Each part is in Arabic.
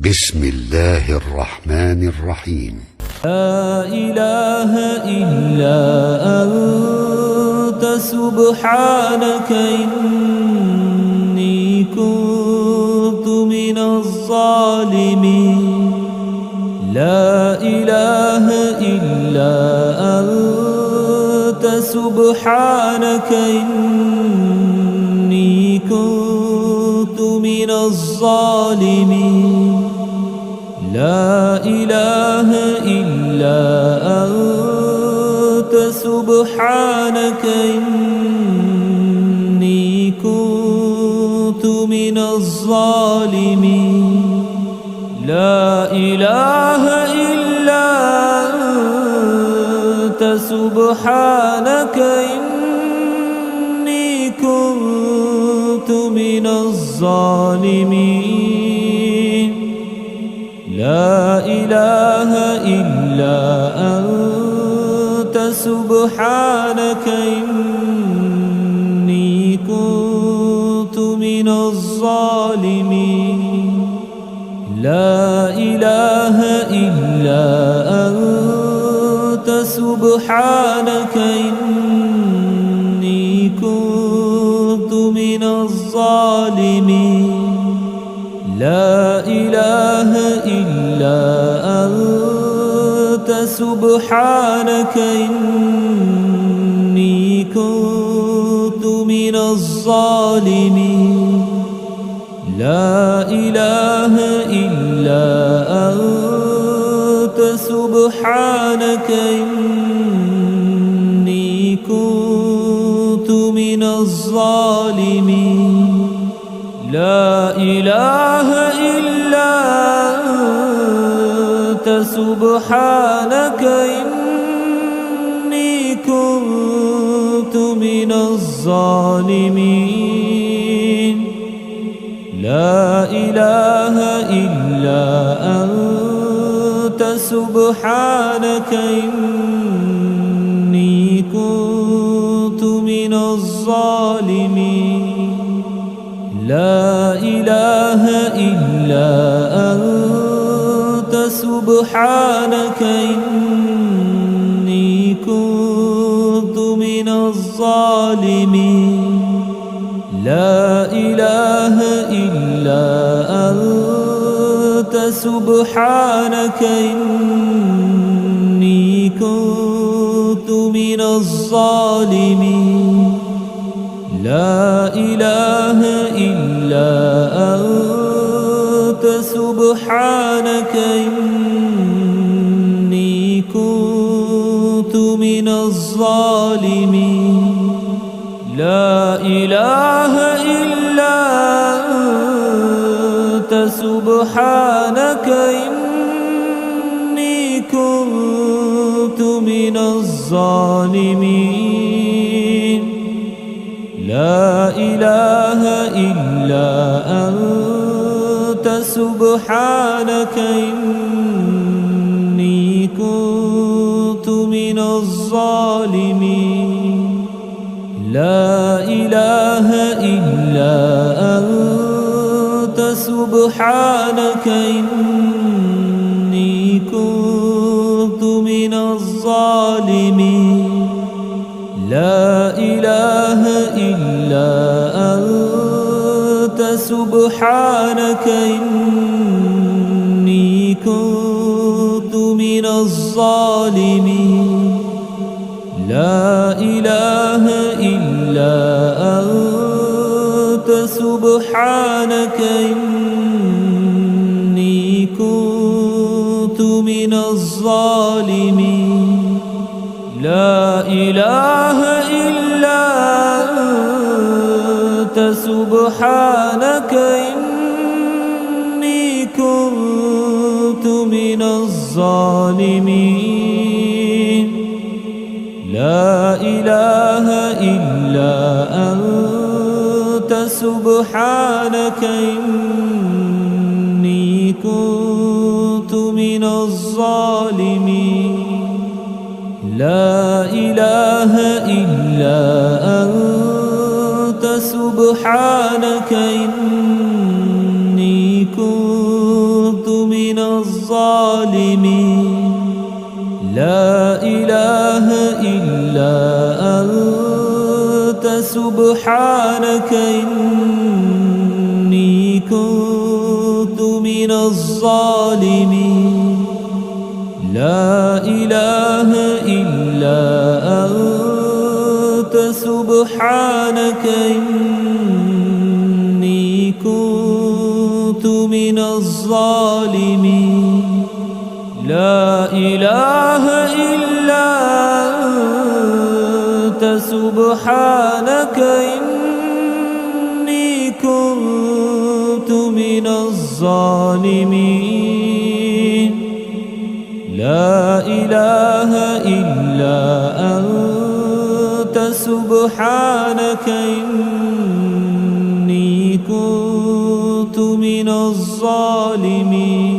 بسم الله الرحمن الرحيم. لا إله إلا أنت سبحانك إني كنت من الظالمين. لا إله إلا أنت سبحانك إني كنت من الظالمين. لا إله إلا أنت سبحانك إني كنت من الظالمين. لا إله إلا أنت سبحانك إني كنت من الظالمين. لا إله إلا أنت سبحانك إني كنت من الظالمين. لا إله إلا أنت سبحانك إني كنت من الظالمين. لا إله إلا أنت سبحانك إني كنت من الظالمين. لا إله إلا أنت سبحانك إني كنت من الظالمين. لا إله إلا أنت سبحانك إني كنت من الظالمين. لا إله إلا أنت سبحانك إني كنت من الظالمين. لا إله إلا أنت سبحانك إني كنت من الظالمين. لا إله إلا أنت سبحانك إني كنت من الظالمين. لا إله إلا أنت سبحانك إني كنت من الظالمين. لا إله إلا أنت سبحانك إني كنت من الظالمين. لا إله إلا أنت سبحانك إني كنت من الظالمين. لا إله إلا أنت سبحانك إني كنت من الظالمين. لا إله إلا أنت سبحانك إني كنت من الظالمين. لا إله إلا أنت سبحانك إني كنت من الظالمين. لا إله إلا أنت سبحانك إني كنت من الظالمين. لا إله إلا أنت سبحانك إني كنت من الظالمين. لا إله إلا أنت سبحانك إني كنت كنت من الظالمين لا إله إلا أنت سبحانك إني كنت من الظالمين لا إله إلا أنت سبحانك إني كنت من الظالمين لا إله إلا أنت سبحانك إني كنت من الظالمين لا إله إلا أنت سبحانك إني كنت من الظالمين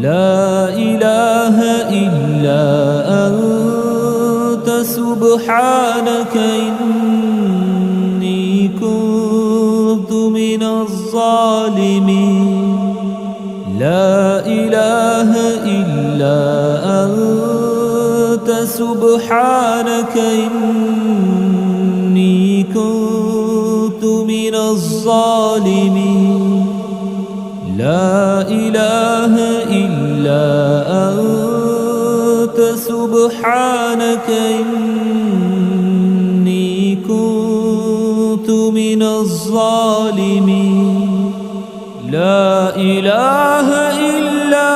لا إله إلا أنت سبحانك إني كنت من الظالمين لا إله إلا أنت سبحانك إني كنت من الظالمين لا إله إلا أنت سبحانك إني كنت من الظالمين لا إله إلا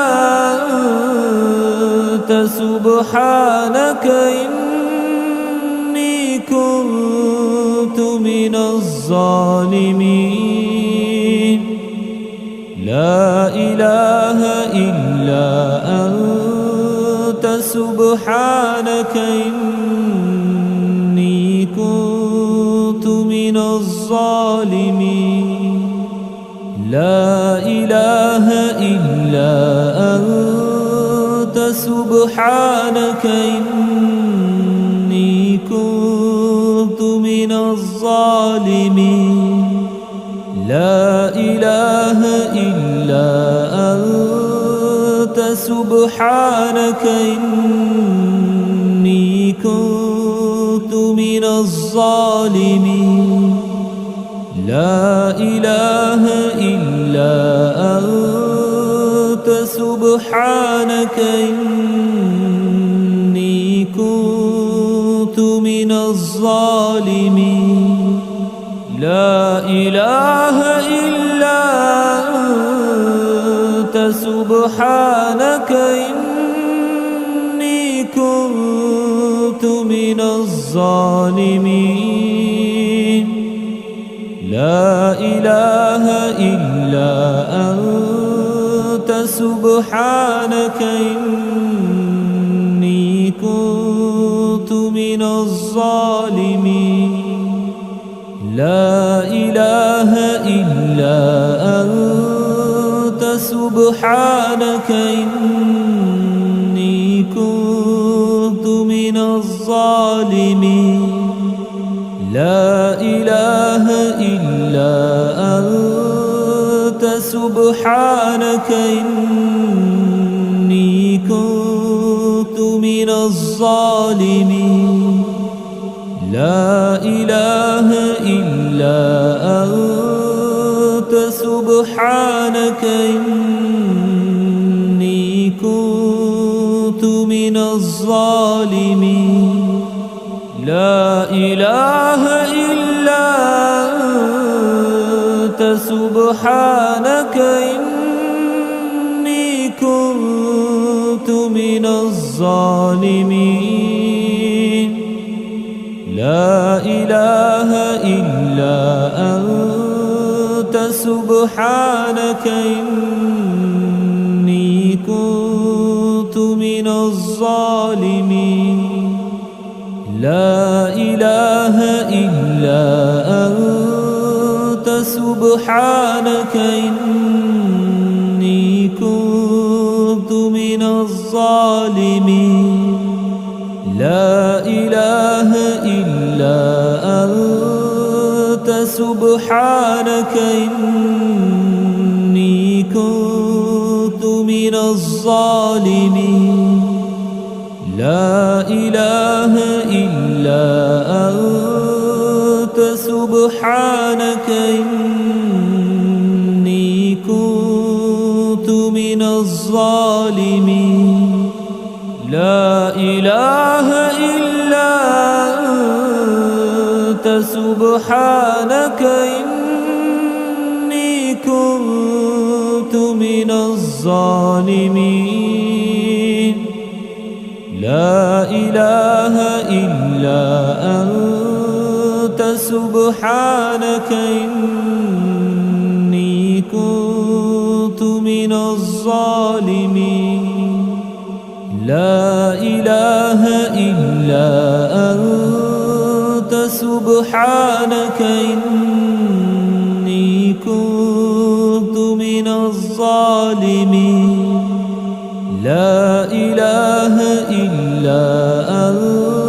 أنت سبحانك إني كنت من الظالمين لا إله إلا أنت سبحانك إني كنت من الظالمين لا إله إلا أنت سبحانك إني كنت من الظالمين لا إله إلا أنت سبحانك إني كنت من الظالمين لا إله إلا أنت سبحانك إني كنت من الظالمين لا إله إلا أنت سبحانك إني كنت من الظالمين لا إله إلا أنت سبحانك إني كنت من الظالمين لا إله إلا أنت سبحانك إني كنت من الظالمين لا إله إلا أنت سبحانك إني كنت من الظالمين لا إله إلا أنت سبحانك إني كنت من الظالمين لا إله إلا أنت سبحانك إني كنت من الظالمين لا إله إلا أنت سبحانك إني كنت من الظالمين لا إله إلا أنت سبحانك إني كنت من الظالمين لا إله إلا أنت سبحانك إني كنت من الظالمين لا إله إلا أنت سبحانك إني كنت من الظالمين لا إله إلا أنت سبحانك إني كنت من الظالمين لا إله إلا أنت سبحانك إني كنت من الظالمين لا إله إلا أنت سبحانك إني كنت من الظالمين لا إله إلا أنت